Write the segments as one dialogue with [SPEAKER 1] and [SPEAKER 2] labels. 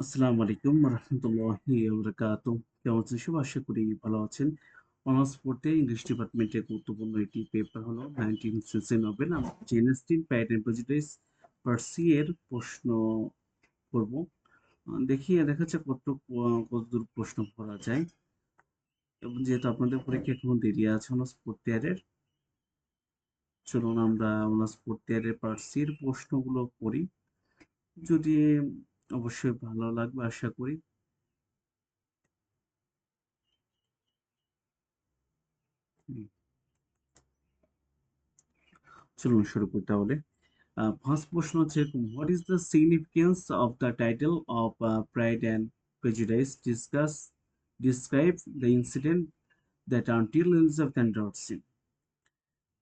[SPEAKER 1] আসসালামু আলাইকুম রহমতুল্লাহি বারাকাতুহু। কেমন আছেন সবাই? আশা করি ভালো আছেন। অনার্স পড়তে ইংলিশ ডিপার্টমেন্টের গুরুত্বপূর্ণ একটি পেপার হলো 1960 নোবেল। আমরা Jane Austen, Pride and Prejudice part C এর প্রশ্ন করব। দেখি দেখা যাচ্ছে কতদূর প্রশ্ন করা যায়। এবং যেহেতু আপনাদের পরীক্ষা এখনো দেরি আছে অনার্স ফোর্থ ইয়ারের, চলুন আমরা অনার্স ফোর্থ ইয়ারের পার্ট সি এর প্রশ্নগুলো করি। যদি অবশ্যই ভালো লাগবে আশা করি। হুম, চলুন শুরু করি তাহলে। ফার্স্ট প্রশ্ন হচ্ছে এরকম, what is the significance of the title of pride and prejudice describe the incident that until Elizabeth and Darcy.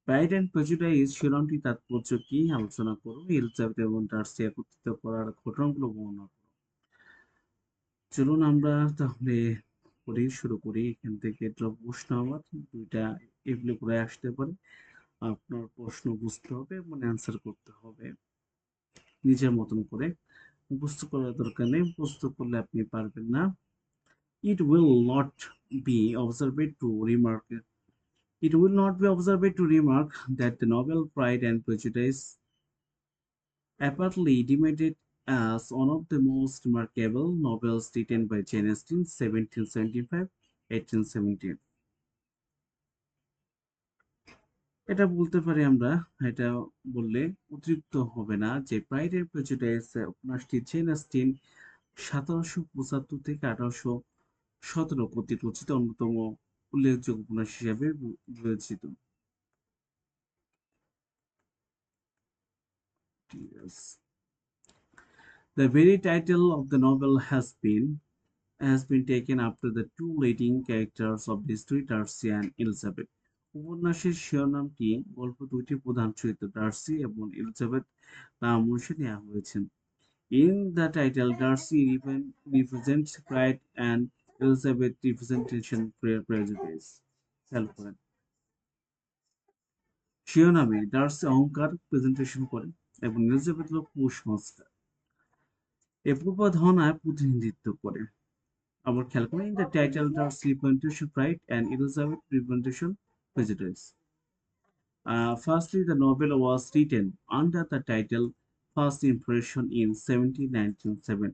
[SPEAKER 1] Pride and prejudice শিরোনামটি তাৎপর্য কি আলোচনা করো, এলিজাবেথ এবং ডার্সি একত্রিত করার ঘটনাগুলো বর্ণনা করো। চলুন আমরা তাহলে শুরু করি। এখান থেকে প্রশ্ন আমার দুইটা এগুলো করে আসতে পারে। আপনার প্রশ্ন বুঝতে হবে এবং অ্যান্সার করতে হবে নিজের মতন করে। মুখস্থ করার দরকার নেই, মুখস্থ করলে আপনি পারবেন না। It will not be observed to remark it will not be observed to remark that the novel Pride and Prejudice, aptly deemed as one of the most remarkable novels written by Jane Austen, 1775-1817, এটা বলতে পারি আমরা। এটা বললে অতিরিক্ত হবে না যে প্রাইড এন্ড প্রেজুডিস উপন্যাসটি জেন অস্টিন 1775 থেকে 1817 কর্তৃক রচিত অন্যতম উল্লেখযোগ্য উপন্যাস হিসেবে বিবেচিত। The very title of the novel has been taken after the two leading characters of the story, Darcy and Elizabeth. উপন্যাসের শিরোনামটি গল্প দুইটি প্রধান চরিত্র ডার্সি এবং এলিজাবেথ নাম অনুসারে নেওয়া হয়েছে। In the title, Darcy represents pride and Elizabeth representation prejudice. খেয়াল করেন, শিরোনামে ডার্সি অহংকার প্রেজেন্টেশন করে এবং এলিজাবেথ হল কুসংস্কার এ প্রধানায় প্রতিনিধিত্ব করে। আবার খেয়াল করেন, in the title, Darcy representation pride and Elizabeth representation prejudice. Firstly, the novel was written under the title First Impression in 1797.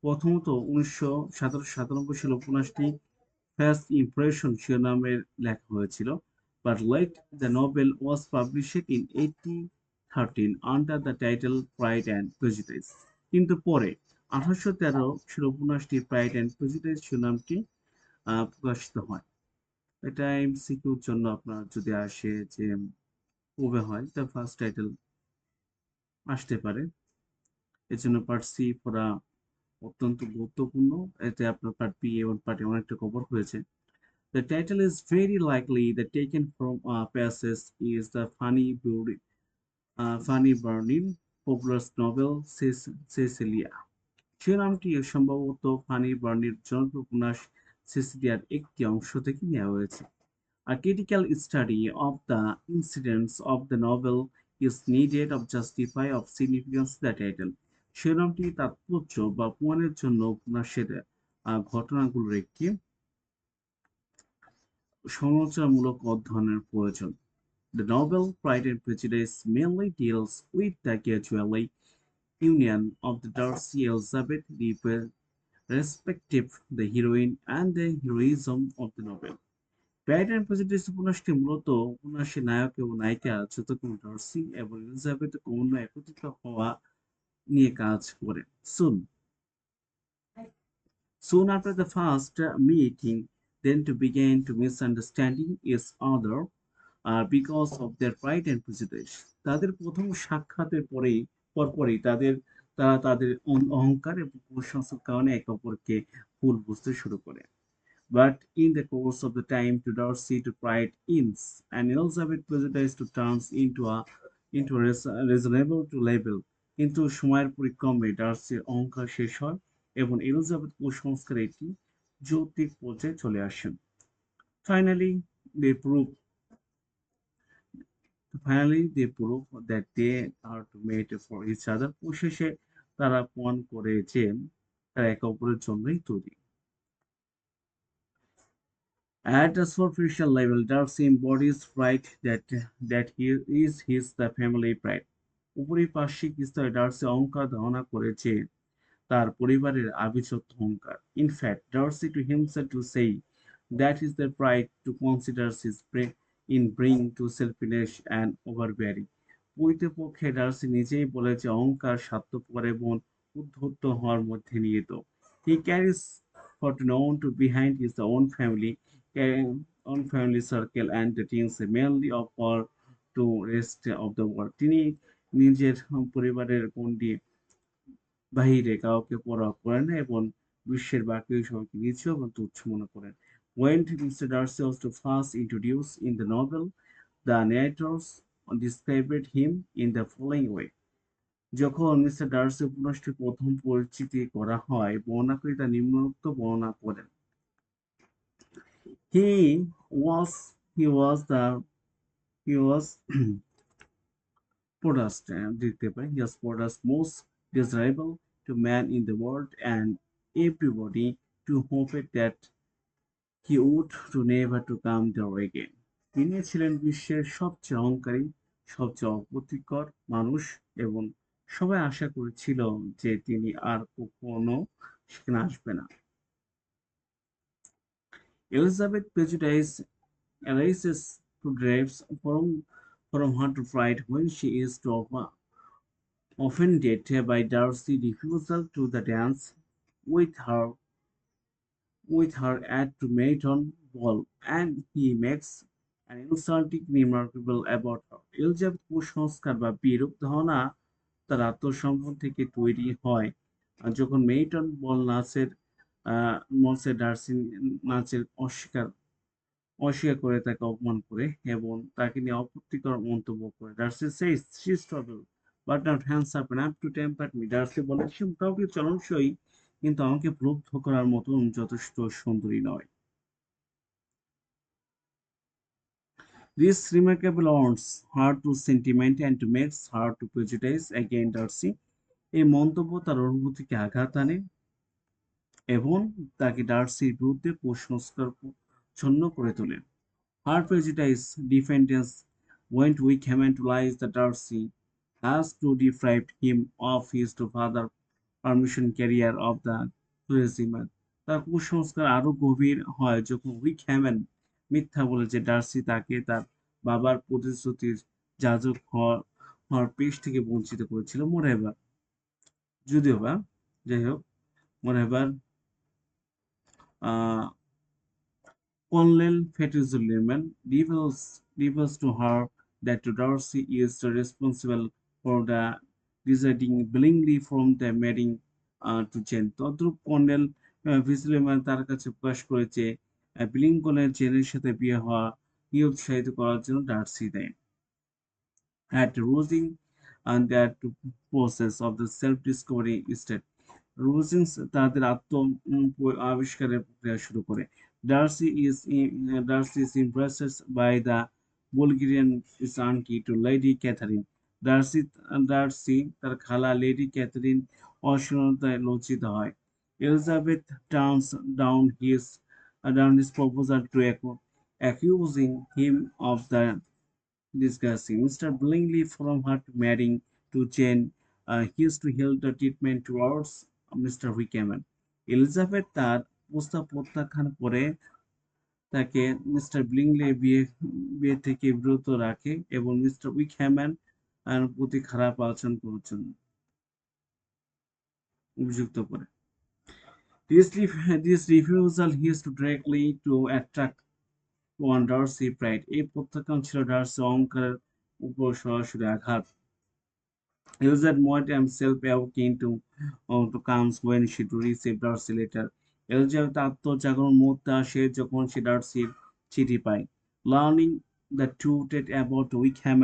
[SPEAKER 1] প্রথমত 1797 সালে উপন্যাসটি ফার্স্ট ইমপ্রেশন শিরোনামে লেখা হয়েছিল। But late the novel was published in 1813 under the title Pride and Prejudice. কিন্তু পরে 1813 সালে উপন্যাসটি প্রাইড অ্যান্ড প্রেজুডিস শিরোনামটি প্রকাশিত হয়। এটা এমসিকিউর জন্য আপনার যদি আসে যে কবে হয়, তার ফার্স্ট টাইটেল আসতে পারে। এজন্য পার্ট সি পড়া অত্যন্ত গুরুত্বপূর্ণ। এতে আপনার পার্ট বি এবং পার্ট এ অনেকটা কভার হয়েছে। The title is very likely the taken from a passage is the Fanny Burney popular novel Cecilia. শিরোনামটি সম্ভবত ফানি বার্নির জনপ্রিয় উপন্যাস সিসিলিয়ার একটি অংশ থেকে নেওয়া হয়েছে। A critical study of the incidents of the novel is needed of justify of significance the title. শিরোনামটি তাৎপর্য বা প্রমাণের জন্য উপন্যাসের ঘটনাগুলোর একটি সমালোচনামূলক অধ্যয়নের প্রয়োজন। The novel Pride and Prejudice mainly deals with the casual union of the Darcy Elizabeth respective the heroine and the heroism of the novel. Pride and prejudice উপন্যাসটি মূলত উপন্যাসের নায়ক এবং নায়িকা যথাক্রমে ডার্সি এবং এলিজাবেথ কখনো একত্রিত হওয়া নিয়ে কাজ করে। Soon after the first meeting, then to begin to misunderstanding each other because of their pride and prejudice. তাদের প্রথম সাক্ষাতের পরপরই তারা তাদের অহংকার এবং কুসংস্কারের কারণে একে অপরকে ভুল বুঝতে শুরু করে। But in the course of the time, to Darcy to pride ends, and Elizabeth prejudice to turns into a reasonable to label. কিন্তু সময়ের পরিক্রমে ডার্সির অহংকার শেষ হয় এবং এলিজাবেথ কুসংস্কার একটি যৌক্তিক পর্যায়ে চলে আসেন। Finally, they prove Finally they prove that they are to mate for each other. পরিশেষে তারা প্রমাণ করে যে তারা একে অপরের জন্যই তৈরি। At a superficial level, Darcy embodies pride that he is his the family pride. উপরিপার্শ্বিক স্তরে ডার্সি অহংকার ধারণা করেছে তার পরিবারের আভিজাত্য অহংকার। In fact, Darcy to himself to say that is the pride to consider his in bring to selfishness and overbearing. প্রকৃতপক্ষে Darcy নিজেই বলে যে অহংকার স্বার্থপর এবং উদ্ধত হওয়ার মধ্যে নিহিত। He carries for to known to behind his own family, own family circle and things mainly of for to rest of the world. তিনি নিজের পরিবারের গণ্ডি বাহিরে কাউকে পরোয়া করেন না এবং বিশ্বের বাকি সবাইকে নিচু এবং তুচ্ছ মনে করেন। When Mr. Darcy was to first introduced in the novel, the narrators described him in the following way. যখন মিস্টার ডার্সি উপন্যাসটি প্রথম পরিচিতি করা হয়, বর্ণনাকারী নিম্নোক্ত বর্ণনা করেন। He was Podest দিতে পারি he was Podest most desirable to man in the world and everybody to hope that he would to never to come there again. তিনি ছিলেন বিশ্বের সবচেয়ে অহংকারী, সবচেয়ে অপ্রীতিকর মানুষ এবং সবাই আশা করেছিল যে তিনি আর কখনো সেখানে আসবে না। Elizabeth Prejudice arises to derives from her pride when she is to offended by Darcy's refusal to the dance with her at Mayton Ball, and he makes an insulting remarkable about her. Elizabeth কুসংস্কার বা বিরূপ ধারণা তার আত্মসম্মান থেকে তৈরি হয় যখন মেইটন বল মঞ্চে ডার্সি নাচের অস্বীকার করে তাকে অপমান করে এবং তাকে নিয়ে আপত্তিকর মন্তব্য করে। Darcy says she is trouble but not handsome enough to tempt me. Darcy বলে সে মোটামুটি চলনসই কিন্তু আমাকে প্রলুব্ধ করার মতন যথেষ্ট সুন্দরী নয়। This remarkable earns her to sentiment and makes her to prejudice against Darcy. এই মন্তব্য তার অনুভূতিকে আঘাত আনে এবং তাকে ডার্সির বিরুদ্ধে কুসংস্কারচ্ছন্ন করে তোলে। Her prejudice defendants went weak Hammond to lies that Darcy has to deprive him of his to father permission career of the tourism. তার কুসংস্কার আরো গভীর হয় যখন উইক হ্যামন মিথ্যা বলে যে ডার্সি তাকে তার বাবার প্রতিশ্রুতির যাজক হওয়ার পেশ থেকে বঞ্চিত করেছিল। মোরেভার যদিও বা যাই হোক মোরেভার Colonel Fitzwilliam reveals to her that Darcy is responsible for the deserting willingly from the marrying to Jane. তদ্রূপ কর্নেল ফিtzwilliam তার কাছে প্রকাশ করেছে বিলিংকনের জেনের সাথে বিয়ে হওয়া নিয়ে উৎসাহিত করার জন্য ডার্সি দেয়। At Rosing and that process of the self-discovery state. রোজিন্স তাদের আবিষ্কারের প্রক্রিয়া শুরু করে। Darcy is impressed by the Bulgarian auntie to Lady Catherine. Darcy তার খালা লেডি ক্যাথারিন অসাধারণতায় লজ্জিত হয়। Elizabeth turns down his proposal to accusing him of the disgusting. Mr. Billingsley from her marrying to Jane he used to heal the treatment towards mister Wickham. Elizabeth তার প্রস্তাব প্রত্যাখ্যান করে তাকে mister ব্লিংলে বিয়ে থেকে বিরত রাখে এবং মিস্টার উইকহ্যামের প্রতি খারাপ আচরণ করার জন্য অভিযুক্ত করে। This refusal used to directly to attract on Darcy pride. এই প্রত্যাখ্যান ছিল ডার্সি অহংকারের উপর সরাসরি আঘাত। Elizabeth Motte himself awoke to comes when she to receive Darcy letter. Elizabeth আত্মজাগরণ মুহূর্তে আসে যখন সে ডার্সির চিঠি পায়। Learning the truth about Wickham,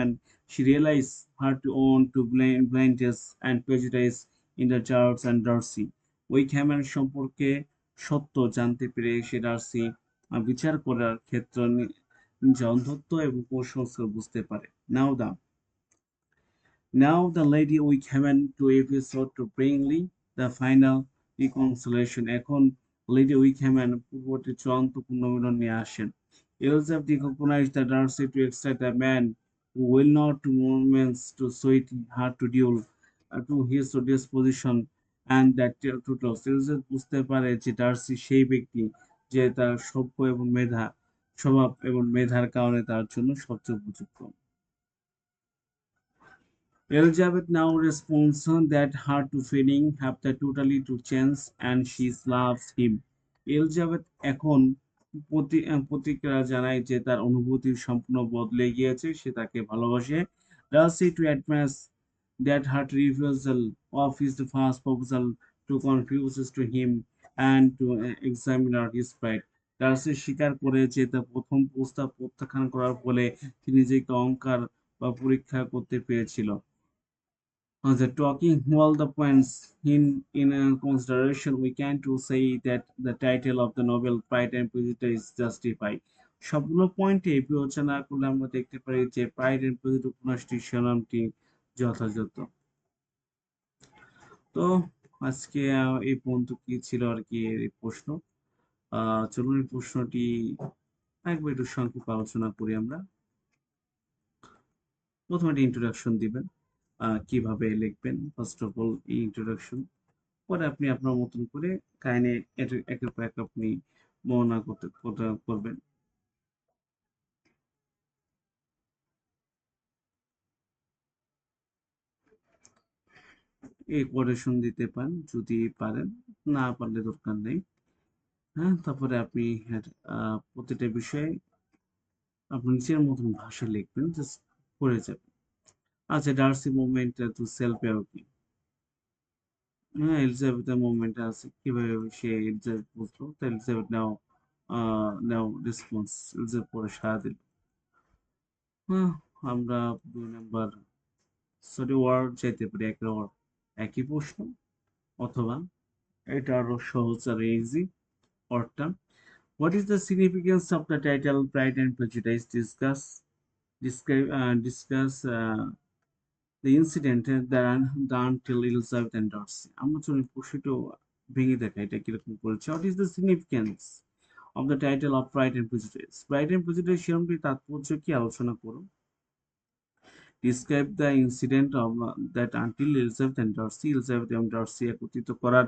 [SPEAKER 1] she realized her to own to blindness and prejudice in the Charles and Darcy. Wickham সম্পর্কে সত্য জানতে পেরে সে ডার্সি বিচার করার ক্ষেত্রে নিজে অন্ধত্ব এবং কুসংস্কার বুঝতে পারে। Now the Lady Wickham to episode to Bringley, the final reconciliation. এখন লেডি উইকহ্যাম পূর্ববর্তী চূড়ান্ত পুনর্মিলন নিয়ে আসেন। Elizabeth recognized that Darcy to extract a man who will not to moments to sweet her to duel to his disposition and that totals. Elizabeth বুঝতে পারে যে Darcy সেই ব্যক্তি যে তার সভ্য এবং স্বভাব এবং মেধার কারণে তার জন্য সবচেয়ে উপযুক্ত। Elizabeth now responds that her two feelings have the totally to change and she loves him. Elizabeth এখন প্রতিক্রিয়া জানায় যে তার অনুভূতি সম্পূর্ণ বদলে গিয়েছে, সে তাকে ভালোবাসে। Darcy to admit that her refusal of his first proposal to confuses to him and to examine his pride. Darcy স্বীকার করে যে তার প্রথম প্রস্তাব প্রত্যাখ্যান করার ফলে তিনি নিজেকে অহংকার বা পরীক্ষা করতে পেরেছিল। The talking all the points in consideration, we can to say that the title of the novel Pride and Prejudice is justified. সবগুলো পয়েন্টে বিবেচনা করলে আমরা দেখতে পারি যে প্রাইড এন্ড প্রেজুডিস উপন্যাসটির শিরোনামটি যথাযথ। তো আজকে এই পর্যন্ত কি ছিল আর কি এই প্রশ্ন। চলুন এই প্রশ্নটি একবার একটু সংক্ষেপে আলোচনা করি আমরা। প্রথমে একটা ইন্ট্রোডাকশন দিবেন, কিভাবে লিখবেন ফার্স্ট অফ অল এই ইন্ট্রোডাকশন, পরে আপনি আপনার মতন করে কাহিনী একের পর এক আপনি বর্ণনা করবেন। এই কোটেশন দিতে পারেন যদি পারেন, না পারলে দরকার নেই। হ্যাঁ, তারপরে আপনি প্রতিটা বিষয়ে আপনি নিজের মতন ভাষায় লিখবেন, জাস্ট পড়ে যাবেন। আচ্ছা, ডার্সি মুভমেন্ট টু সেলফ কি? হ্যাঁ, এলিজাবেথের মুভমেন্ট আছে, কিভাবে সে এলিজাবেথ বুঝলো, তো এলিজাবেথ নাও নাও রেসপন্স, এলিজাবেথ পরে সাড়া দিল। হ্যাঁ, আমরা 2 নাম্বার সরি ওয়ার্ড চাইতে পারি, একটা ওয়ার্ড একই প্রশ্ন, অথবা এটা আরো সহজ আর ইজি ওয়ার্ডটা। What is the significance of the title pride and prejudice? Discuss the incident done till Elizabeth and Darcy. আমরা চলুন প্রশ্নটা ভেঙে দেখা এটা কিরকম করেছে। What is the significance of the title of pride and prejudice? Pride and prejudice শিরোনামটির তাৎপর্য কি আলোচনা করুন। Describe the incident of that until Elizabeth and Darcy, Elizabeth এবং Darcy একত্রিত করার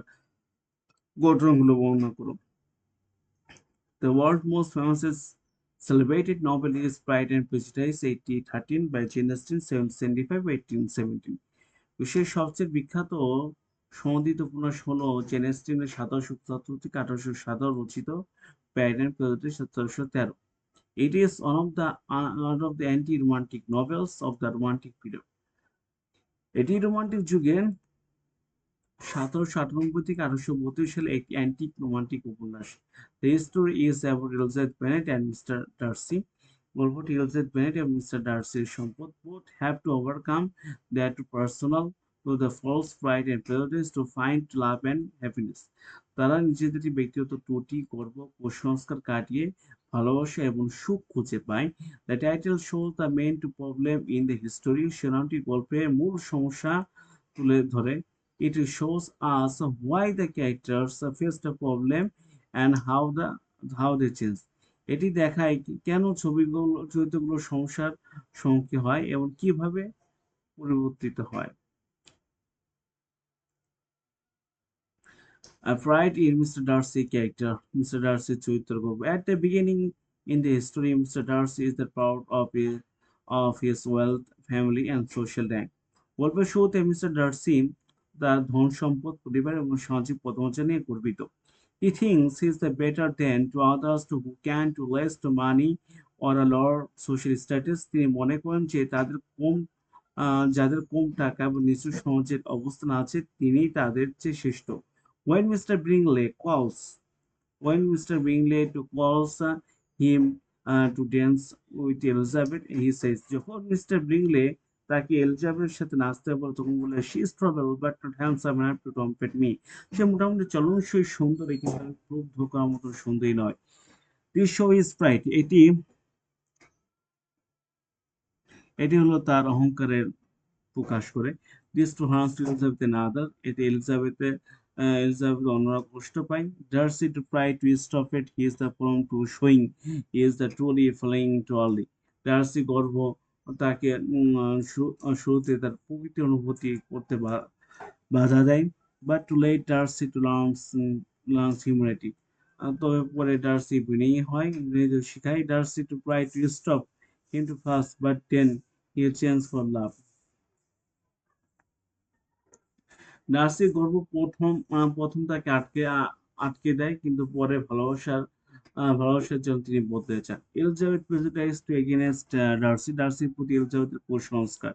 [SPEAKER 1] ঘটনাগুলো বর্ণনা করো। The world's most famous celebrated novel is Pride and Prejudice 1813 by Jane Austen, 1775-1817। বিশ্বের সবচেয়ে বিখ্যাত সনন্দিত উপন্যাস হলো জেন অস্টিনের 1777 থেকে 1807 রচিত Pride and Prejudice 1713। It is one of the anti-romantic novels of the Romantic period. এটি রোমান্টিক যুগের 1798 থেকে 1832 সালে একটি অ্যান্টিক রোমান্টিক উপন্যাস। The story is about Elizabeth Bennet and Mr. Darcy. গল্পটি এলিজাবেথ বেনেট এবং মিস্টার ডার্সির সম্পদ। Both have to overcome their personal to the false pride and prejudice to find love and happiness. তারা নিজেদের ব্যক্তিগত ত্রুটি, গর্ব, কুসংস্কার কাটিয়ে ভালোবাসা এবং সুখ খুঁজে পায়। The title shows the main problem in the history. শিরোনামটি গল্পের মূল সমস্যা তুলে ধরে। It shows us why the characters face the problem and how they change. এটি দেখায় কেন চরিত্রগুলোর সমস্যার সম্মুখীন হয় এবং কিভাবে পরিবর্তিত হয়। Pride in Mr. Darcy character, Mr. Darcy চরিত্র গল্প। At the beginning in the history, Mr. Darcy is the proud of his wealth, family and social rank. গল্পের শুরুতে মিস্টার ডার্সি তার ধন সম্পদ, পরিবার এবং সামাজিক পদমর্যাদা নিয়ে গর্বিত। He thinks he is the better than to others who can to less to money or a lower social status. তিনি মনে করেন যে যাদের কম টাকা এবং নিচু সমাজের অবস্থান আছে তিনি তাদের চেয়ে শ্রেষ্ঠ। When Mr. Bingley to calls him to dance with Elizabeth, he says, যখন মিস্টার ব্রিংলে তাকে এলিজাবেথের সাথে নাচতে বলে তখন বলে, she is trouble but not handsome enough to compete me. সে মোটামুটি চলনসই সুন্দরী কিন্তু খুব ধোকার মতো সুন্দরী নয়। This show is pride. এটি হলো তার অহংকারের প্রকাশ করে। This to harms to Elizabeth and other. এটি এলিজাবেথের এলিজাবেথ অন্যরা কষ্ট পায়। Darcy to try to stop it, he is the prom to showing he is the truly feeling too early. Darcy গর্ভ তাকে শুরুতে তার প্রকৃত অনুভূতি করতে বাধা দেয়, but too late Darcy to learns humanity. তবে পরে ডার্সি বিনয়ী হয়, নিজে শিখায়। Darcy to try to stop him to first, but then he change for love. নার্সির গর্ভ প্রথম তাকে আটকে দেয়, কিন্তু পরে ভালোবাসার জন্য তিনি বদলে যান। Elizabeth prejudice to against Darcy, ডার্সির প্রতি এলিজাবেথের কুসংস্কার।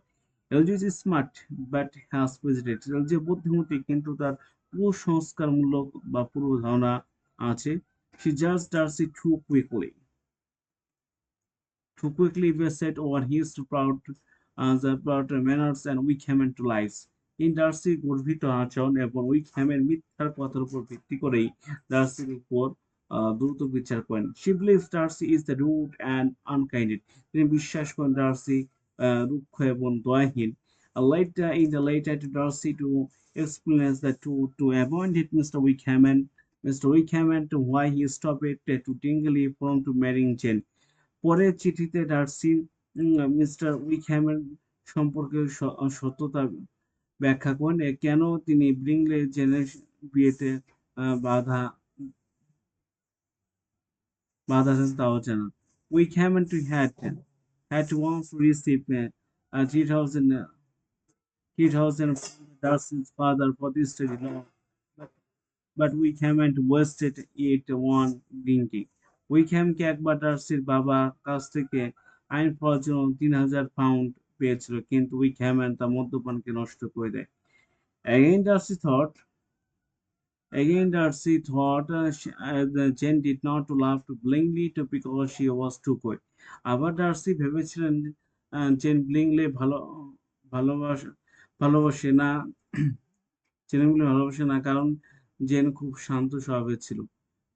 [SPEAKER 1] Lizzie is smart but has prejudice. Lizzie বুদ্ধিমতী, কিন্তু তার কুসংস্কারমূলক বা পূর্ব ধারণা আছে। She judged Darcy too quickly set over his proud manners and Wickham to lies. In ডার্সির গর্বিত আচরণ এবং উইকহ্যামের মিথ্যার কথার উপর ভিত্তি করেই ডার্সির উপর দ্রুত বিচার করেন। She believes Darcy is the rude and unkind. তিনি বিশ্বাস করেন ডার্সি রুক্ষ এবং দয়াহীন। Later in the letter to Darcy to explain that to avoid it, Mr. Wickham to why he stopped it to Dingley from to marrying Jane. পরের চিঠিতে Darcy mister উইকহ্যামের সম্পর্কে সত্যতা ব্যাখ্যা করেন, কেন তিনি ব্রিংলে জেনের বিয়েতে আহ, বাধা বাধা দেন তাও জানান। Wickham had once received 3,000 from Darcy's father for this study law, but Wickham wasted it on drinking. উইকহ্যামকে একবার ডার্সির বাবার কাছ থেকে আইন পড়ার জন্য 3,000 পাউন্ড পেয়েছিল, কিন্তু উইকহ্যাম তা মদ্যপানকে নষ্ট করে দেয়। Again, Darcy thought Jane did not love Bingley because she was too quick. আবার ডার্সি ভেবেছিলেন জেন ব্লিংলে ভালোবাসে ভালোবাসে না ভালোবাসে না, কারণ জেন খুব শান্ত স্বভাবের ছিল।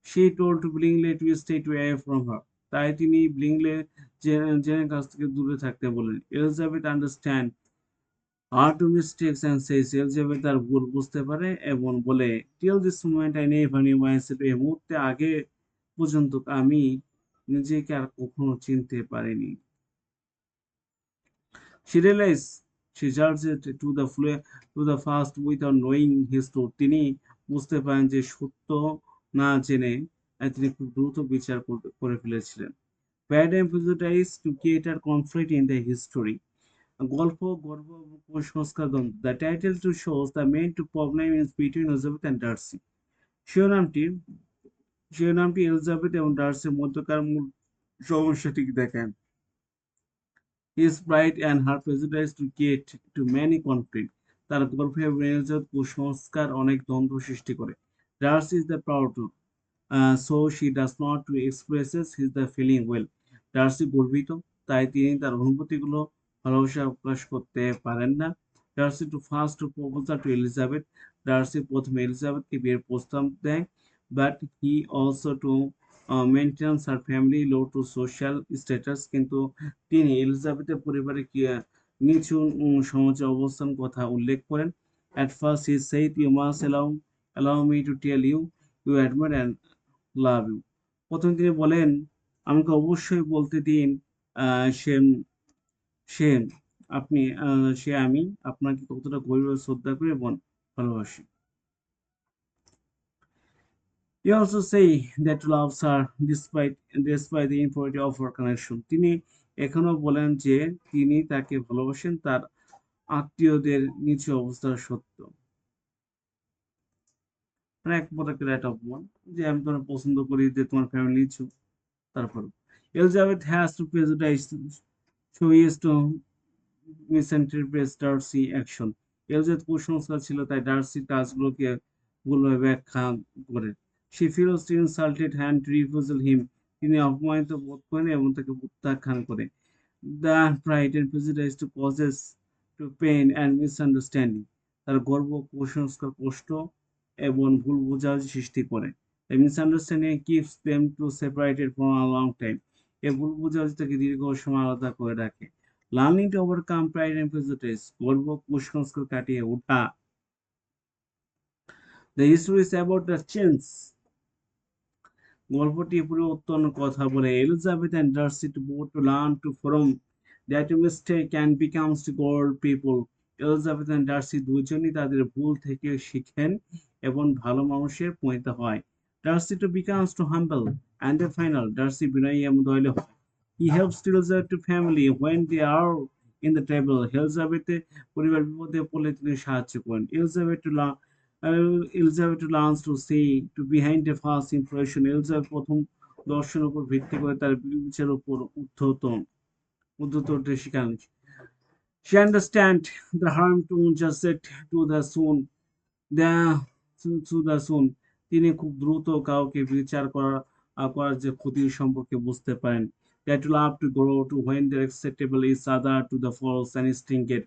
[SPEAKER 1] She told Bingley to stay away from her. তাই তিনি ব্লিংলে জেনের কাছ থেকে দূরে থাকতে বলেন। Elizabeth understand are to mistakes and says. Elizabeth তার ভুল বুঝতে পারে এবং বলে, till this moment I never knew myself. এই মুহূর্তে আগে পর্যন্ত আমি নিজেকে আর কখনো চিনতে পারিনি। She realized she judged it to the first without knowing his truth. তিনি বুঝতে পারেন যে সত্য না জেনে তিনি খুব দ্রুত বিচার করে ফেলেছিলেন। Paradigm prejudice to create a conflict in the history. গল্প গর্ব এবং কুসংস্কার দ্বন্দ্ব। The title to shows the main to problem is between Elizabeth and Darcy. শিরোনামটি শিরোনামটি এলিজাবেথ এবং ডার্সির মধ্যকার মূল সমস্যাটি দেখায়। His pride and her prejudice to create to many conflict. তার গর্ব এবং এলিজাবেথ কুসংস্কার অনেক দ্বন্দ্ব সৃষ্টি করে। Darcy is the proud, so she does not to expresses his the feeling well. Darcy গর্বিত, তাই তিনি তার অনুভূতিগুলো ভালোবাসা প্রকাশ করতে পারেন না। Darcy to first proposal to Elizabeth. Darcy প্রথমে এলিজাবেথকে বিয়ের প্রস্তাব দেয়, but he also to maintains her family low to social status. কিন্তু তিনি এলিজাবেথের পরিবারের নিচু সমাজে অবস্থান কথা উল্লেখ করেন। At first he said, you must allow me to tell you, you admire and love you. প্রথমে তিনি বলেন, আমাকে অবশ্যই বলতে দিন, সে সে আপনি সে আমি আপনাকে কতটা গভীরভাবে শ্রদ্ধা করি এবং ভালোবাসি। He also say that loves her despite the impurity of her connection. তিনি এখনো বলেন যে তিনি তাকে ভালোবাসেন তার আত্মীয়দের নিচু অবস্থা সত্য। মানে এক প্রকারের একটা অপমান, যে আমি তোমার পছন্দ করি, যে তোমার ফ্যামিলি নিচু, তারপর Elizabeth has to prejudice, so he is to misinterpret Darcy action. Elizabeth কুসংস্কার ছিল, তাই ডার্সির গুলো ব্যাখ্যা করে। She feels insulted and refuses him. তিনি অপমানিত বোধ করেন এবং তাকে প্রত্যাখ্যান করে। The pride and prejudice to causes to pain and misunderstanding. তার গর্ব কুসংস্কার কষ্ট এবং ভুল বোঝাবুঝি সৃষ্টি করে। The misunderstanding keeps them to separated for a long time. এই ভুল বোঝাবুঝি তাকে দীর্ঘ সময় আলাদা করে রাখে। Learning to overcome pride and prejudice. গর্ব কুসংস্কার কাটিয়ে ওঠা। The history is about the chance. গল্পটি পুরাতন কথা বলে Elizabeth and Darcy to both to learn to from that mistake and becomes to good people. Elizabeth and Darcy দুজনই তাদের ভুল থেকে শিখেন এবং ভালো মানুষের পরিণত হয়। Darcy to becomes to humble and the final Darcy বিনয়ী এবং দয়ালু হয়। He helps Elizabeth to family when they are in the trouble. Elizabeth পরিবার বিপদে পড়লে তিনি সাহায্য করেন। Elizabeth learns to see to behind a first impression. Elizabeth প্রথম দর্শনের উপর ভিত্তি করে তার বিচারের উপর উদ্ধত হতে শিখান। She understand the harm to just it to the soon the to the soon তিনি খুব দ্রুত কাউকে বিচার করার যে ক্ষতির সম্পর্কে বুঝতে পারেন। That love to grow to when they acceptable is other to the false and stinket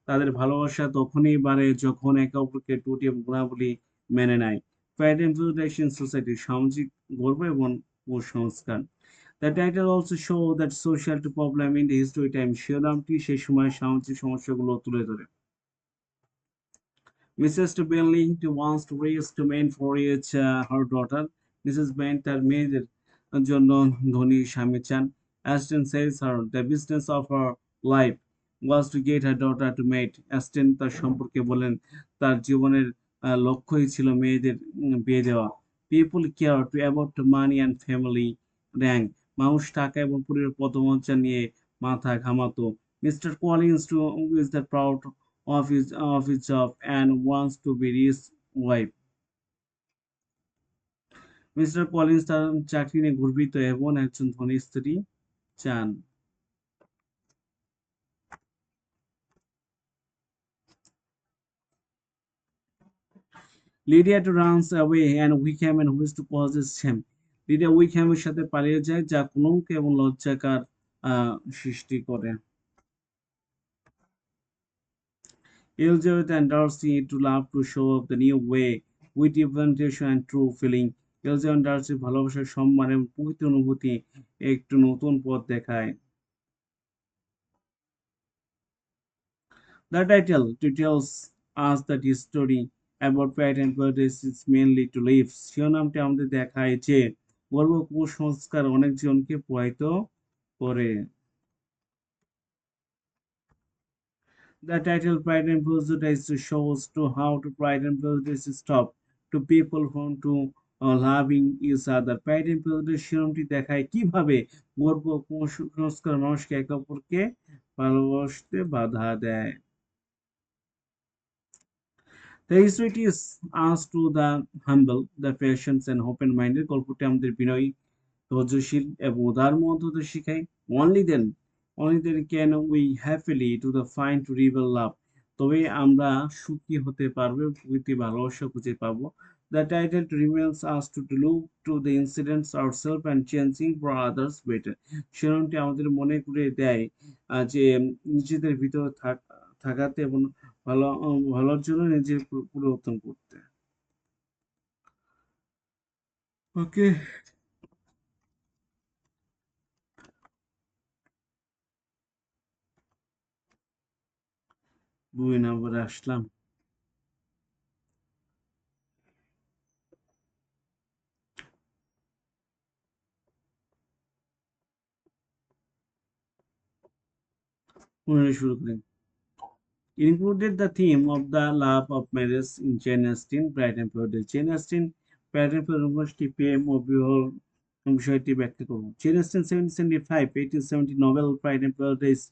[SPEAKER 1] তাদের ভালোবাসা তখনই বাড়ে যখন একে অপরকে ত্রুটি এবং গুণাবলী মেনে নেয়। Pride and Prejudice in Society সামাজিক গর্ব এবং কুসংস্কার। The title also show that social problem in the history time শিরোনামটি সেই সময় সামাজিক সমস্যাগুলো তুলে ধরে। Mrs. Bentley wants to raise to men for each her daughter. Mrs. Bent তার মেয়েদের জন্য ধনী স্বামী চান। Aston says her the business of her life was to get her daughter to mate. Aston তার সম্পর্কে বলেন তার জীবনের লক্ষ্যই ছিল মেয়েদের বিয়ে দেওয়া। People care to about money and family rank. মানুষ টাকা এবং পরিবারের পদমর্যাদা নিয়ে মাথা ঘামাতো। Mr. Collins is the proud of his job and wants to be his wife. Mister Collins তার চাকরি নিয়ে গর্বিত এবং একজন ধনী স্ত্রী চান। Lydia to runs away and Wickham and who is to causes shame. Lydia উইকহ্যামের সাথে পালিয়ে যায় যা কলঙ্ক এবং লজ্জাকার সৃষ্টি করে। Elizabeth and Darcy to love to show up the new way with differentiation and true feeling. Elizabeth and Darcy ভালোবাসার সম্মান এবং প্রকৃত অনুভূতি একটু নতুন পথ দেখায়। The title details us that his story about Pride and Prejudice is mainly to live. শিরোনামটি আমাদের দেখায় যে গর্ব কুসংস্কার অনেক জনকে প্রভাবিত করে। The title Pride and Prejudice shows to how to Pride and Prejudice stop to people who to loving each other. Pride and Prejudice শিরোনামটি দেখায় কিভাবে গর্ব কুসংস্কার মানুষকে একে অপরকে ভালোবাসতে বাধা দেয়। The history is asked to the humble, the patient and open-minded. গল্পটি আমাদের বিনয়ী, ধৈর্যশীল এবং উদার মনোভাব শেখায়। Only then can we happily to the find to reveal love. তবে আমরা সুখী হতে পারবো, প্রকৃতি ভালোবাসা খুঁজে পাবো। The title remains us to look to the incidents ourselves and changing for others better. শিরোনামটি আমাদের মনে করিয়ে দেয় যে নিজেদের ভিতরে থাকাতে এবং ভালোর জন্য নিজের পরিবর্তন করতে। ওকে, 2 নম্বরে আসলাম। শুরু করি। Included the theme of the love of marriage in Jane Austen, Pride and Prejudice. Jane Austen, Pride and Prejudice প্রেম ও বিবাহ বিষয়টি ব্যাখ্যা করব। Jane Austen 1775-1870 novel Pride and Prejudice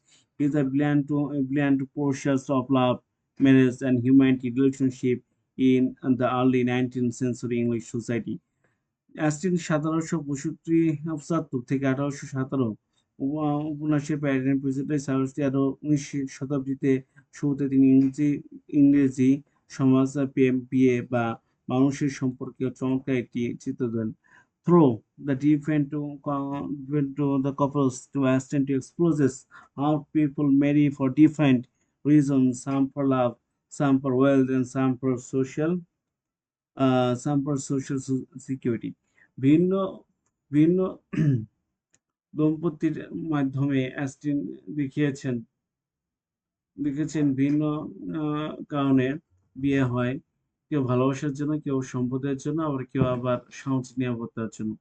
[SPEAKER 1] is a brilliant portrait of love, marriage and humanity relationship in the early 19th century English society. অ্যাস্টিন 1775 থেকে 1817 উপন্যাসের paradigm প্রেজেন্টাই সার্ভিসটি আরো 19 শতাব্দীতে শুরুতে তিনি ইংরেজি সমাজ প্রেম বিয়ে বা মানুষের সম্পর্কে চমৎকার একটি চিত্র দেন। Through the different to the couples to Aston to exposes how people marry for different reasons, some for love, some for wealth, and some for social security. ভিন্ন ভিন্ন দম্পতির মাধ্যমে অ্যাস্টিন লিখেছেন ভিন্ন কারণে বিয়ে হয় কেউ ভালোবাসার জন্য, কেউ সম্পদের জন্য, আবার কেউ আবার সামাজিক নিরাপত্তার জন্য।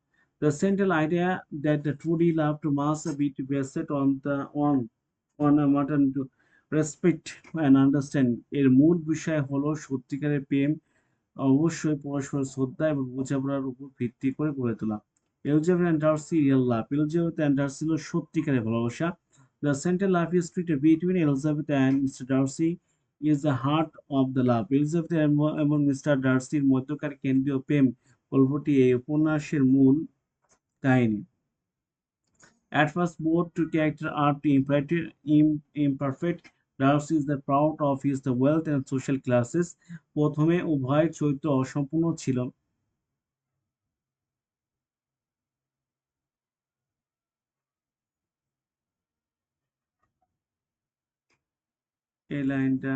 [SPEAKER 1] The central idea that the truly loved must be to be set on a mutton to respect and understand. এর মূল বিষয় হলো সত্যিকারের প্রেম অবশ্যই পরস্পর শ্রদ্ধা এবং বোঝাপড়ার উপর ভিত্তি করে গড়ে তোলা। Elizabeth and Darcy real love. Elizabeth and Darcy হলো সত্যিকারের ভালোবাসা। The central love history between Elizabeth and mister Darcy is the heart of the love. Elizabeth এবং মিস্টার ডার্সির মধ্যকার কেন্দ্রীয় প্রেম গল্পটি এই উপন্যাসের মূল কাহিনী। At first, both characters are imperfect. Darcy is the proud of his the wealth and social classes. প্রথমে উভয় চরিত্র অসম্পূর্ণ ছিল। এই লাইনটা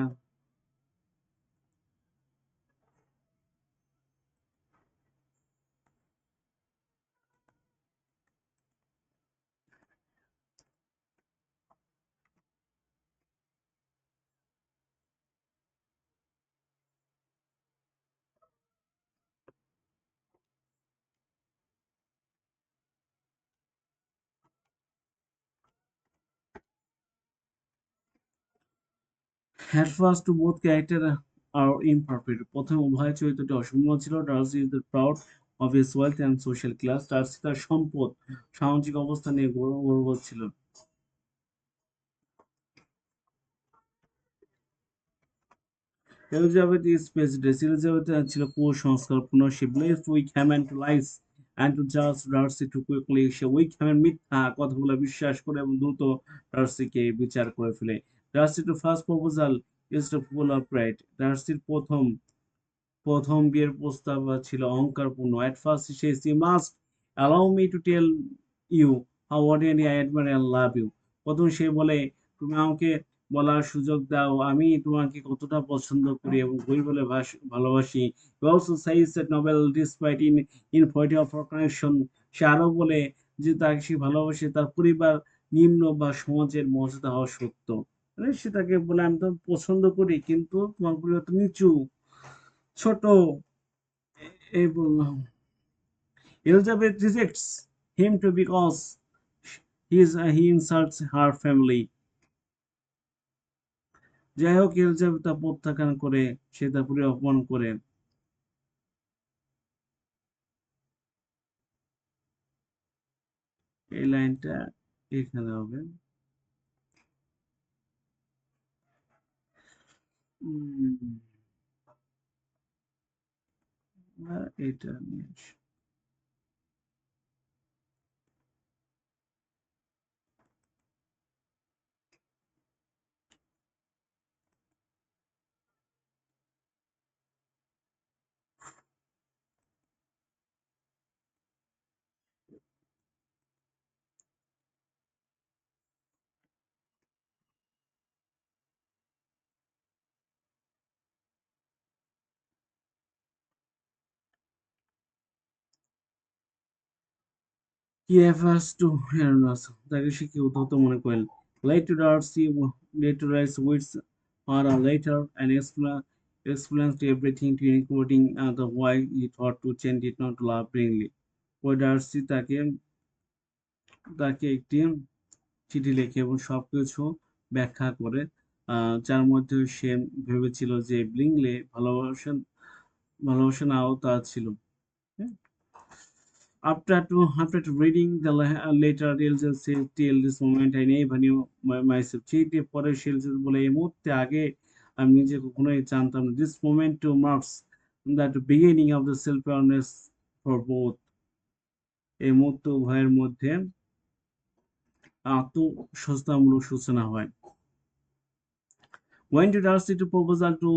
[SPEAKER 1] At first, both characters are imperfect. প্রথমে উভয় চরিত্রটি অসম্পূর্ণ ছিল। Darcy is the proud of his wealth and social class. Darcy তার সম্পদ, সামাজিক অবস্থা নিয়ে গর্ব ছিল। Elizabeth is prejudice. Elizabeth ছিল কুসংস্কারপূর্ণ। She believed weak Hammond to lies and to judge Darcy too quickly. Say weak Hammond মিথ্যা কথাগুলো বিশ্বাস করে এবং দ্রুত ডার্সিকে বিচার করে ফেলে। Darcy to first proposal is to full of pride. ডার্সির প্রথম বিয়ের প্রস্তাব ছিল অহংকারপূর্ণ। At first he says, "You must allow me to tell you how ordinary I admire and love you." প্রথম সে বলে, তুমি আমাকে বলার সুযোগ দাও আমি তোমাকে কতটা পছন্দ করি এবং বই বলে ভালোবাসি। He also says that Nobel despite infidelity of her connection, সে আরো বলে যে তাকে সে ভালোবাসে তার পরিবার নিম্ন বা সমাজের মর্যাদা হওয়া সত্য। মানে সে তাকে বলে আমি তো পছন্দ করি কিন্তু তোমার পরিবার তো নিচু, ছোট। এই বললাম। Elizabeth rejects him too because he insults her family. যাই হোক এলিজাবেথ তা প্রত্যাখ্যান করে, সে তা পুরো অপমান করে। এই লাইনটা এখানে হবে। এটা নিয়ে আসি। He refers to Uranus, তাকে সে কি উদ্ধত মনে করেন। Later Darcy later writes words or a letter and explains everything to including the why he thought to change it not love bringly. ওই ডার্সি তাকে তাকে একটি চিঠি লেখে এবং সবকিছু ব্যাখ্যা করে, যার মধ্যে সে ভেবেছিল যে ব্লিংলে ভালোবাসা নাও তা ছিল। After reading the letter, Elsa says, "Till this moment, I never knew myself." চিঠির পরে সে বলে, এই মুহূর্তে আগে আমি নিজে কখনোই জানতাম না। This moment too marks that beginning of the self-awareness for both. এই মুহূর্ত উভয়ের মধ্যে আত্মসচেতনামূলক সূচনা হয়। When did Darcy to proposal to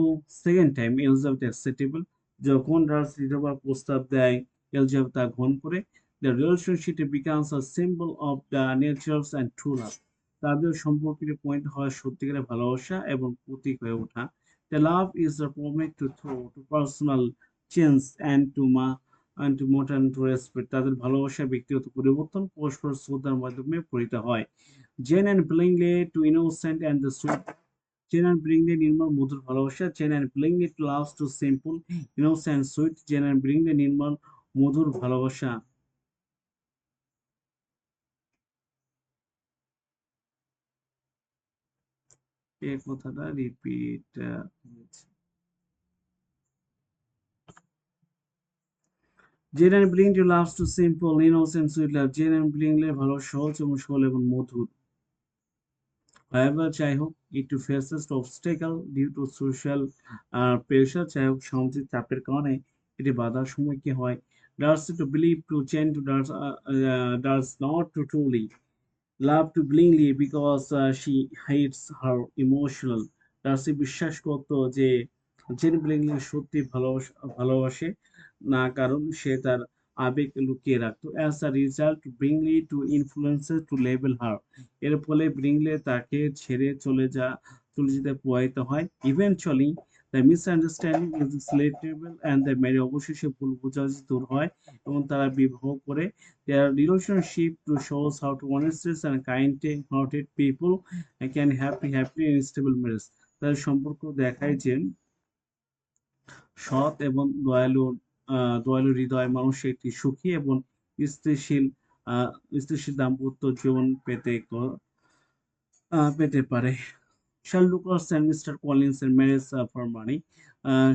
[SPEAKER 1] second time Elizabeth acceptable? যখন ডার্সি দ্বিতীয়বার প্রস্তাব দেয়, এলিজাবেথ তা গ্রহণ করে। The relationship becomes a symbol of the natures and true love. তাদের সম্পর্কের পয়েন্ট হয় সত্যিকারের ভালোবাসা এবং প্রতীক হয়ে ওঠা। The love is a promise to throw to personal change and to modern to respect. তাদের ভালোবাসা ব্যক্তিগত পরিবর্তন পরস্পর শ্রদ্ধার মাধ্যমে পরিণত হয়। Jane and Bingley to innocent and the sweet. Jane and Bingley নির্মল মধুর ভালোবাসা, Jane and Bingley loves to simple innocent sweet, Jane and Bingley নির্মল মধুর ভালোবাসা। এই কথাটা রিপিট হয়েছে। Jane and Bingley loves to simple innocent sweet love, Jane and Bingley ভালো সহজ এবং সরল এবং মধুর। However, যাই হোক, it faces obstacle due to social pressure, যাই হোক সামাজিক চাপের কারণে এটি বাধার সম্মুখীন হয়। Darcy to believe to change to does not to truly love to blindly because she hates her emotional. Darcy বিশ্বাস করতো যে জেন ব্লিংলি সত্যি ভালোবাসে না, কারণ সে তার আবেগ লুকিয়ে রাখতো। As a result, Bringley to influences to label her. এর ফলে ব্রিংলে তাকে ছেড়ে চলে যেতে প্রভাবিত হয়। Eventually, the misunderstanding is selectable and the marriage অবশেষে ভুল বোঝাবুঝি দূর হয় এবং তারা বিবাহ করে। Their relationship to shows how to honest and kind-hearted people can happily in stable marriage. তাদের সম্পর্ক দেখায় যে সৎ এবং দয়ালু হৃদয় মানুষ একটি সুখী এবং স্থিতিশীল স্থিতিশীল দাম্পত্য জীবন পেতে পারে। Shall Lucas and Mr. Collins and marriage for money? Uh,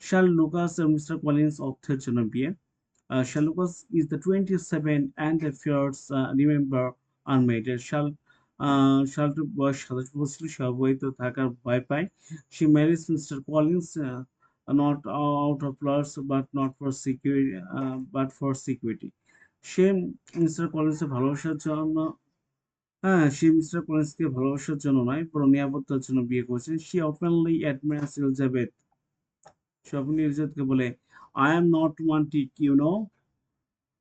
[SPEAKER 1] Shall Lucas and Mr. Collins অর্থের জন্য বিয়ে? Shall Lucas is the 27 and the fears remember unmated. Shall to বয়স 27 বছর ছিল, সে অবিবাহিত থাকার ভয় পায়। She marries Mr. Collins not out of love but for security. সে মিস্টার কলিন্সের ভালোবাসার জন্য সে মিস্টার কলিন্সকে ভালোবাসার জন্য নয়, বরং নিরাপত্তার জন্য বিয়ে করেছেন। She openly admires Elizabeth. Say openly এলিজাবেথকে বলে, I am not romantic, you know.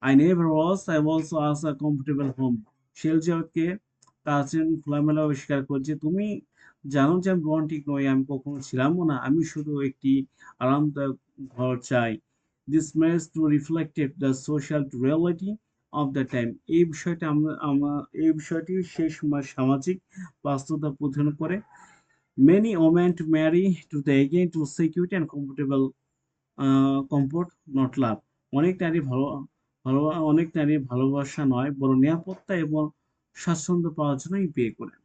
[SPEAKER 1] I never was. I also ask a comfortable home. সে এলিজাবেথকে তার খোলামেলাভাবে স্বীকার করছে, তুমি জানো যে আমি রোমান্টিক নই, আমি কখনো ছিলামও না, আমি শুধু একটি আরামদায়ক ঘর চাই। This marriage to reflected the social reality of the time. এই বিষয়টি সেই সময় সামাজিক বাস্তবতা প্রতিফলন করে। Many women to marry to the again to security and comfort, not love. অনেক নারী ভালো অনেক নারী ভালোবাসা নয়, বরং নিরাপত্তা এবং স্বাচ্ছন্দ্য পাওয়ার জন্যই বিয়ে করে।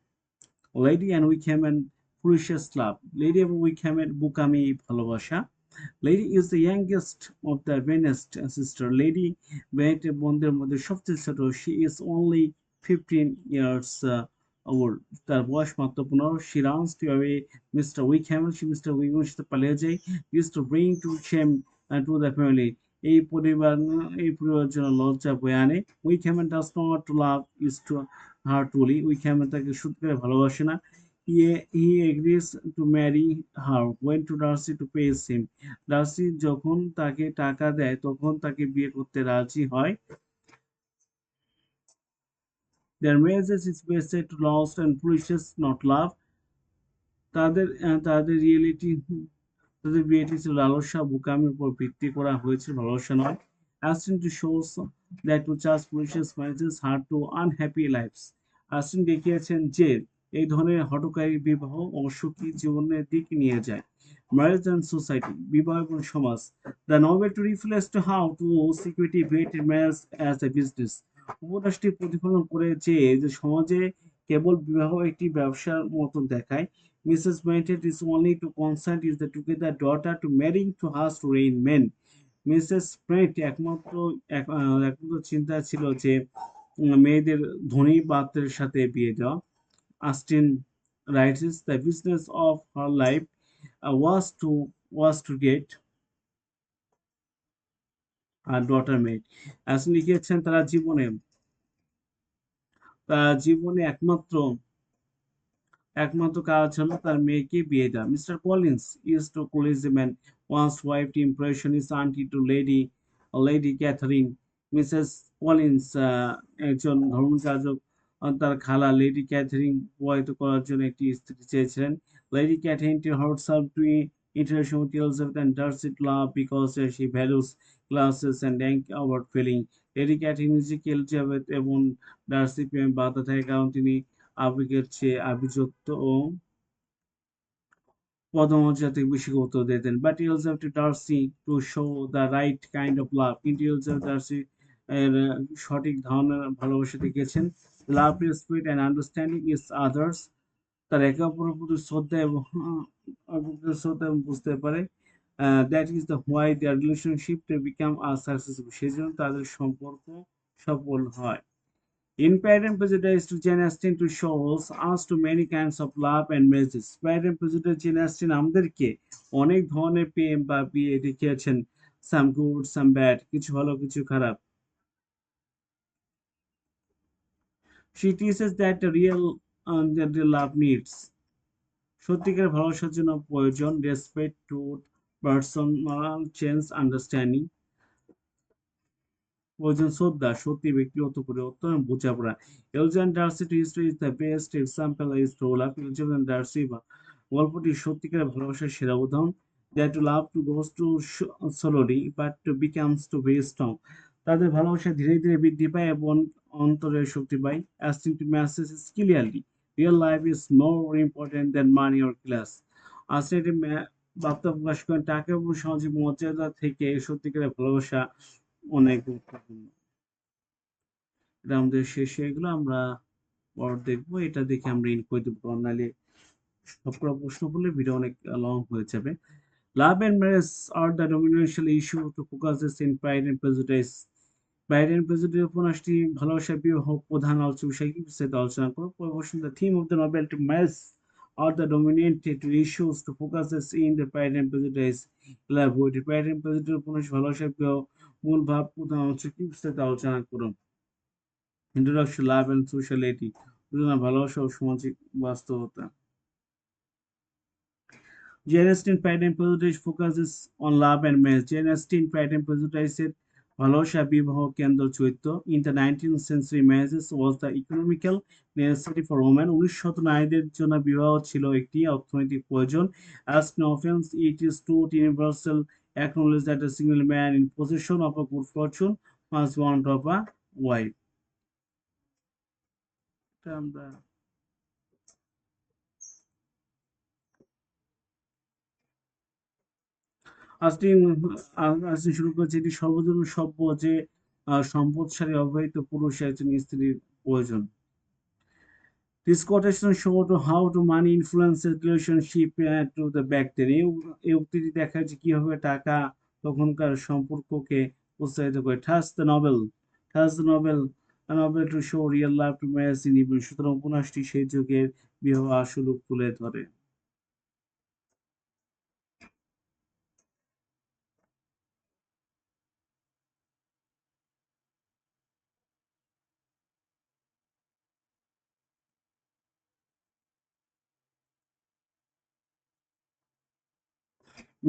[SPEAKER 1] Lydia and Wickham foolish love, Lydia এবং উইকহ্যামের বোকামি ভালোবাসা। Lydia is the youngest of the Bennet's sister, Lydia বেনেটের বোনদের মধ্যে সবচেয়ে ছোট। She is only 15 years old, তার বয়স মাত্র 15। She runs to away Mister Wickham, সে মিস্টার উইকহ্যামের সাথে পালিয়ে যায়। Is to bring to shame to the family, এই পরিবারের জন্য লজ্জা বয়ে আনে। Wickham does not love is to her truly, উইকহ্যামেন তাকে সত্যিকারে ভালোবাসে না। He agrees to marry her when to Darcy to pay him. Darcy যখন তাকে টাকা দেয় তখন তাকে বিয়ে করতে রাজি হয়। Their marriage is based to lust and foolishness, not love. তাদের তাদের রিয়েলিটি তাদের বিয়েটি ছিল লালসা বোকামির উপর ভিত্তি করা হয়েছে, ভালোবাসা নয়। Aston to shows that to just foolishness marriages hard to unhappy lives. Aston দেখিয়েছেন যে এই ধরনের হঠকারী বিবাহ অসুখী জীবনের দিক নিয়ে যায়। ম্যারেজ অ্যান্ড সোসাইটি, বিবাহ এবং সমাজ। The novel to reflect to how to security vet marriage as a business. উপন্যাসটি প্রতিফলন করে যে সমাজে কেবল বিবাহ একটি ব্যবসার মতো দেখায়। Mrs. Bennet is only to consent is the together daughter to marrying to her to reign men. Mrs ব্রেন্ট একমাত্র চিন্তা ছিল যে মেয়েদের ধনী পাত্রের সাথে বিয়ে দেওয়া। Austin writes the business of her life was to get a daughter made. Austin লিখেছেন তারা জীবনে একমাত্র কাজ হলো তার মেয়েকে বিয়ে দেওয়া। Mister Collins is to clergyman once wife to impression his auntie to Lady Catherine. Mrs Collins একজন ধর্মযাজক তার খালা লেডি ক্যাথারিন প্রভাবিত করার জন্য একটি স্ত্রী চেয়েছিলেন। Lady Catherine to herself to interaction with Elizabeth and Darcy to love because she values classes and rank about feeling. Lady Catherine নিজেকে এলিজাবেথ এবং ডার্সি প্রেমে বাধা থাকে কারণ তিনি আবেগের চেয়ে আভিজাত্য ও পদমর্যাদাকে বেশি গুরুত্ব দিতেন। But Elizabeth Darcy to show the right kind of love, কিন্তু এলিজাবেথ ডার্সি এর সঠিক ধরনের ভালোবাসা দেখিয়েছেন। Love, respect and understanding is others, তার একে অপরের প্রতি শ্রদ্ধা এবং শ্রদ্ধা এবং বুঝতে পারে। That is the why there relationship become successful, সেই জন্য তাদের সম্পর্ক সফল হয়। In Pride and Prejudice, to Jane Austen to shows us to many kinds of love and marriages. Pride and Prejudice Jane Austen আমাদেরকে অনেক ধরনের প্রেম বা বিয়ে দেখিয়েছেন। Some good, some bad, কিছু ভালো কিছু খারাপ। She teaches that the love needs সত্যিকার ভালোবাসার জন্য প্রয়োজন respect to personal change understanding, প্রয়োজন শ্রদ্ধা, সত্যি ব্যক্তিগত পরিবর্তন এবং বোঝাপড়া। Elizabeth Darcy to history is the best example is true love. Elizabeth Darcy বা গল্পটি সত্যিকার ভালোবাসার সেরা উদাহরণ। That to love to goes to slowly but to becomes to very strong, তাদের ভালোবাসা ধীরে ধীরে বৃদ্ধি পায় এবং অন্তরের শক্তি পায়। Acting to message is clearly real life is more important than money or class. আসলে এটি বার্তা প্রকাশ করেন টাকা এবং সামাজিক মর্যাদা থেকে সত্যিকারের ভালোবাসা অনেক গুরুত্বপূর্ণ। এটা আমাদের শেষ হয়ে গেলো, আমরা পর দেখবো। এটা দেখে আমরা ইন করে দেবো, নাহলে সবগুলো প্রশ্ন করলে ভিডিও অনেক লং হয়ে যাবে। Love and marriage are the denominational issue to focus in pride and prejudice. Pride and prejudice উপন্যাসটি ভালোবাসা বিবাহ প্রধান আলোচ্য বিষয় কি বিস্তারিত আলোচনা করো। পরিবেশন the theme of the novel to marriage are the dominated issues to focus in the pride and prejudice. Love বইটি প্রাইড এন্ড প্রেজুডিস উপন্যাস ভালোবাসা বিবাহ মূল ভাব প্রধান আলোচ্য কি বিস্তারিত আলোচনা করো। ইন্ট্রোডাকশন, লাভ এন্ড সোশ্যালিটি, ভালোবাসা ও সামাজিক বাস্তবতা। Jane Austen Pride and Prejudice focuses on love and marriage. Jane Austen Pride and Prejudice এর ভালোবাসা বিবাহ কেন্দ্র চরিত্র। In the 19th century, marriages was the economical necessity for women. 19 শত নারীদের জন্য বিবাহ ছিল একটি অর্থনৈতিক প্রয়োজন। As no offense, it is true universal acknowledge that a single man in possession of a good fortune must want of a wife. এটা আমরা আজকে আজকে শুরু করছি। এটি সর্বজনীন সভ্য যে সম্পদশালী অবিবাহিত পুরুষ একজন স্ত্রীর প্রয়োজন। This quotation show to how to money influences relationship to the back then. এই উক্তিটি দেখায় যে কিভাবে টাকা তখনকার সম্পর্ককে উৎসাহিত করে। Thus the novel a novel to show real life to marriage in event. সুতরাং উপন্যাসটি সেই যুগের বিবাহ আসল রূপ তুলে ধরে।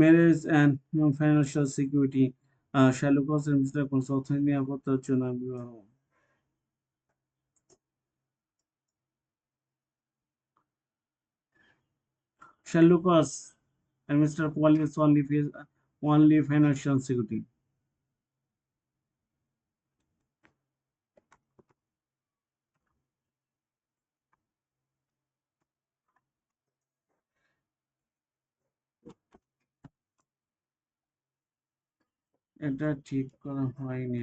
[SPEAKER 1] Marriage and financial security. Sherlock Holmes and Mr. Holmes অর্থনৈতিক নিরাপত্তার জন্য বিবাহ। Sherlock Holmes and Mr. Holmes only financial security. এটা ঠিক করা হয়নি।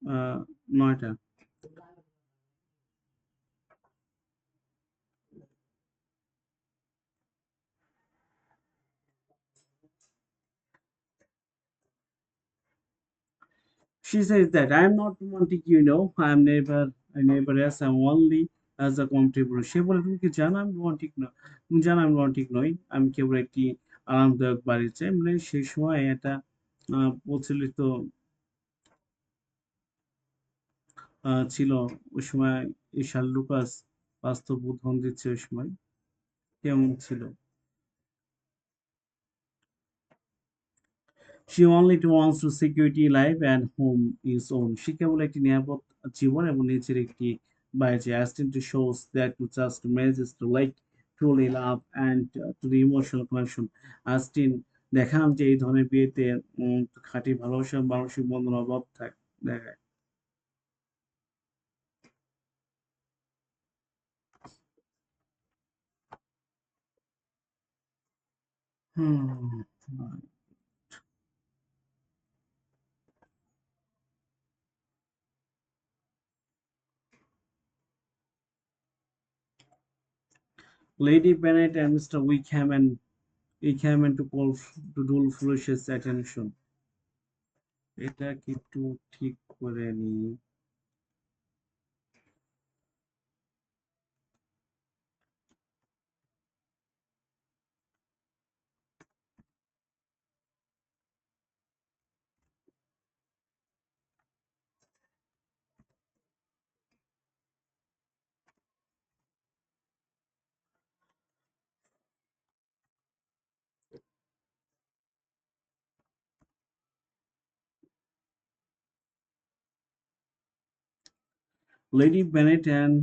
[SPEAKER 1] আহ, 9টা। She says that I am not romantic, I never as I'm only as a comfortable. সে বলে তুমি কি জানো আমি রোমান্টিক না, তুমি জানো আমি রোমান্টিক নই, আমি কেবল একটি আরামদায়ক বাড়ি চাই। মানে সেই সময় এটা প্রচলিত ছিল ওই সময়। এই শার্লুকাস বাস্তব উদাহরণ দিচ্ছে ওই সময় কেমন ছিল। She only wants to security life and home is own. সে কেবল একটি নিরাপদ জীবন এবং নিজের একটি বাড়ি Aston to shows that to just marriage to like truly love and to the emotional connection. Aston দেখান যে এই ধরনের বিয়েতে খাঁটি ভালোবাসা মানসিক বন্ধন অভাব দেখায়। হুম। Lady Bennet and Mr. Wickham and to call to dull Felicia's attention. এটা কি একটু ঠিক করে নি? Lady Bennet and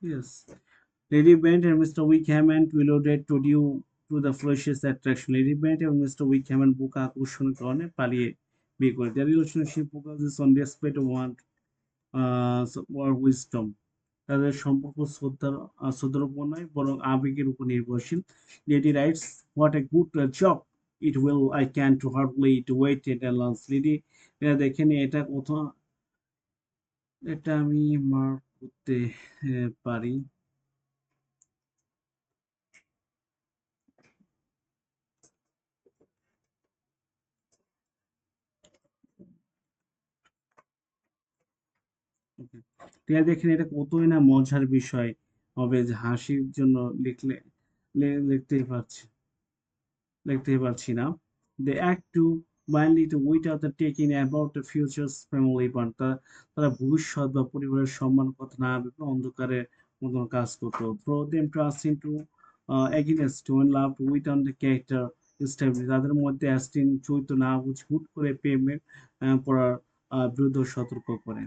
[SPEAKER 1] yes, Lady Bennet and Mr. Wickham and reloaded to due to the Felicia's attraction. Lady Bennet and Mr. Wickham and বুক আকর্ষণের কারণে পালিয়ে বিয়ে করে। Their relationship focuses on respect, want, or wisdom. তাদের সম্পর্ক শ্রদ্ধার উপর নয় বরং আবেগের উপর নির্ভরশীল। Lady writes, what a good job it will I can to hardly to wait at launch. Lady এটা দেখেন এটা কোথাও এটা আমি মার্ক করতে পারি। Okay. এটা দেখেন এটা কতই না মজার বিষয় হবে যে হাসির জন্য লিখলে লিখতেই পারছি লিখতেই পারছি না। They act too blindly to without the taking about the future's family bond. তারা ভবিষ্যৎ বা পরিবারের সম্মান কথা না ভেবে অন্ধকারের মতন কাজ করতো। Throw them trust into against to love without the character established. তাদের মধ্যে অ্যাস্টিন চরিত্র না বুঝে হুট করে প্রেমে পড়ার বিরুদ্ধে সতর্ক করে।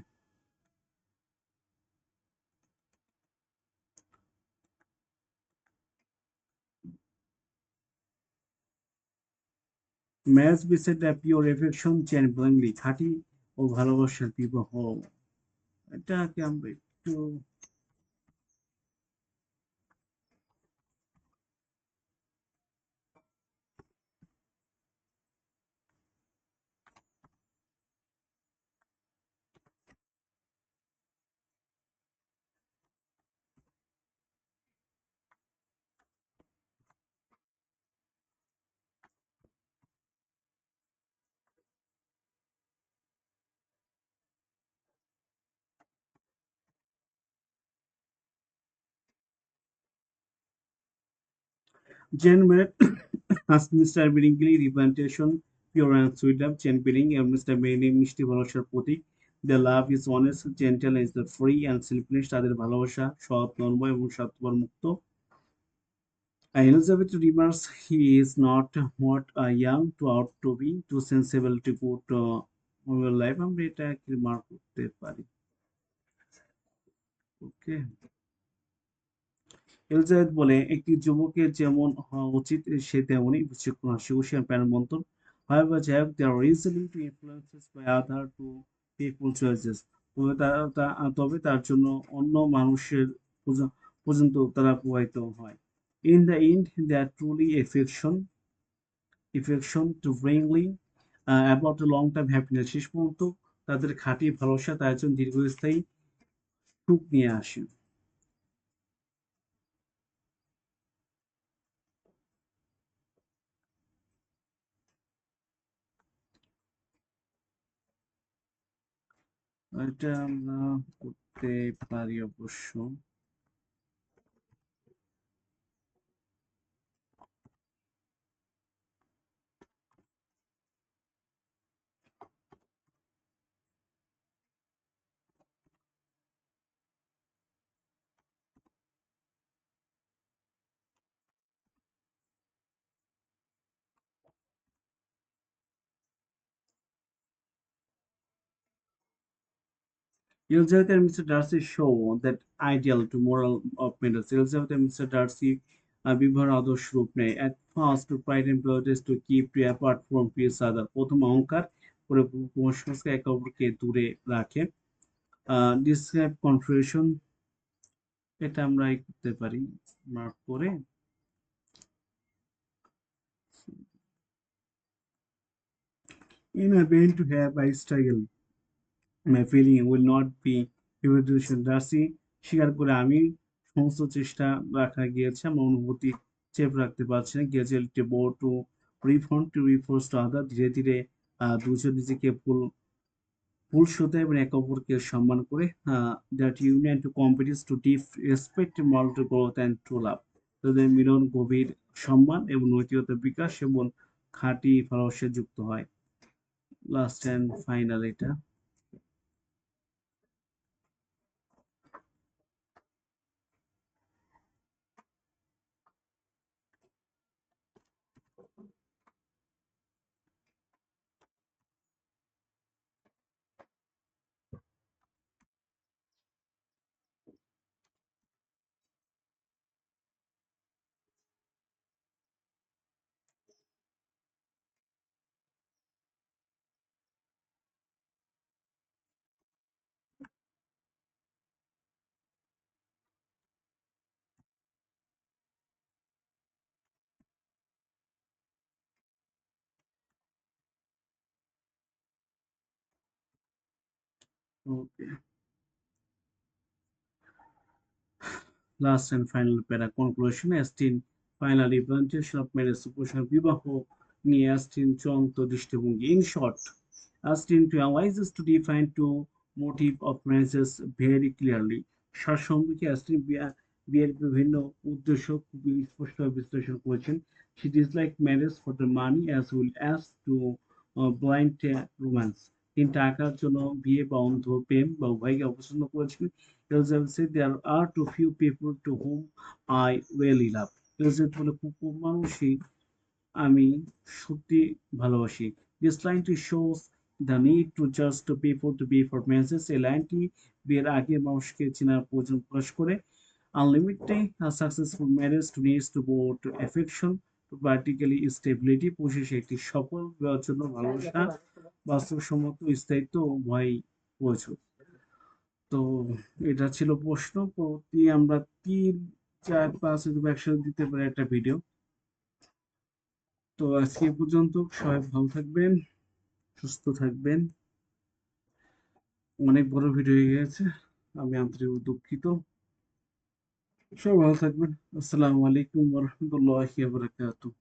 [SPEAKER 1] Marriage beset the pure affection than blankly খাঁটি ও ভালোবাসার বিবাহ। এটাকে আমরা একটু Jane Merritt asked Mr. Billingsley representation pure and sweet love, Jane Billing এবং মিস্টার বেরিং মিষ্টি ভালোবাসার প্রতীক। The love is honest, gentle, is the free and selfless. তাদের ভালোবাসা সৎ, নম্র এবং স্বার্থপর মুক্ত। Elizabeth remarks he is not what a young to out to be, too sensible to go to life. আমরা এটা রিমার্ক করতে পারি। ওকে। এলিজাবেথ বলে একটি যুবকের যেমন হওয়া উচিত সে তেমনই বিচক্ষণ হাস্যকর প্রাণবন্তর। However, Jack, they are easily to influences by other to people choices. তবে তার জন্য অন্য মানুষের পর্যন্ত তারা প্রভাবিত হয়। In the end, they are truly affection to bringly about a long time happiness. শেষ পর্যন্ত তাদের খাঁটি ভালোবাসা তার জন্য দীর্ঘস্থায়ী সুখ নিয়ে আসে। এটা আমরা করতে পারি অবশ্য। Elizabeth and Mr. Darcy show that ideal to moral of matters. Elizabeth and Mr. Darcy বিবাহের আদর্শ রূপ নেয়। At first, pride and prejudice to keep to apart from each other. প্রথম অহংকার পরে কুসংস্কার একে অপরকে দূরে রাখে। Describe confusion, এটা আমরা করতে পারি মার্ক করে। In a vain to have I struggle, my feeling will not be evaluation. Darcy স্বীকার করে আমি সমস্ত চেষ্টা রাখা গিয়েছে, আমার অনুভূতি চেপে রাখতে পারছি না। Gradually both to reform to reinforce to other, ধীরে ধীরে দুজন নিজেকে ফুলসজ্জা এবং একে অপরকে সম্মান করে। That union to competes to deep respect moral to growth and true love, তাদের মিলন গভীর সম্মান এবং নৈতিকতার বিকাশ এবং খাঁটি ভালোবাসা যুক্ত হয়। লাস্ট অ্যান্ড ফাইনাল এটা। ওকে, last and final para conclusion. Astin finally presentation of marriage উপসংহার, বিবাহ নিয়ে Astin চূড়ান্ত দৃষ্টিভঙ্গি। In short, Astin to analyze is to define two motive of marriages very clearly. সারসংক্ষেপে Astin বিয়ের বিভিন্ন উদ্দেশ্য খুবই স্পষ্টভাবে বিশ্লেষণ করেছেন। She disliked marriage for the money as well as to blind romance. তিনি টাকার জন্য বিয়ে বা অন্ধ প্রেম বা উভয়কে অপছন্দ করেছেন। Elizabeth said there are too few people to whom I really love. Elizabeth বলে খুব কম মানুষই আমি সত্যি ভালোবাসি। This line to shows the need to just to people to be for marriages. এই লাইনটি বিয়ের আগে মানুষকে চেনার প্রয়োজন প্রকাশ করে। Unlimited successful marriage to needs to go to affection to practically stability. পরিশেষে একটি সফল বিবাহের জন্য ভালোবাসা, বাস্তবসম্মত স্থায়িত্ব ও উভয়ই প্রয়োজন। তো এটা ছিল প্রশ্ন। প্রতি আমরা 3, 4, 5 একসাথে দিতে পারি একটা ভিডিও। তো আজকে এ পর্যন্ত, সবাই ভালো থাকবেন, সুস্থ থাকবেন। অনেক বড় ভিডিও হয়ে গেছে, আমি আন্তরিকভাবে দুঃখিত। সবাই ভালো থাকবেন। আসসালামু আলাইকুম ওয়া রাহমাতুল্লাহি ওয়া বারাকাতুহু।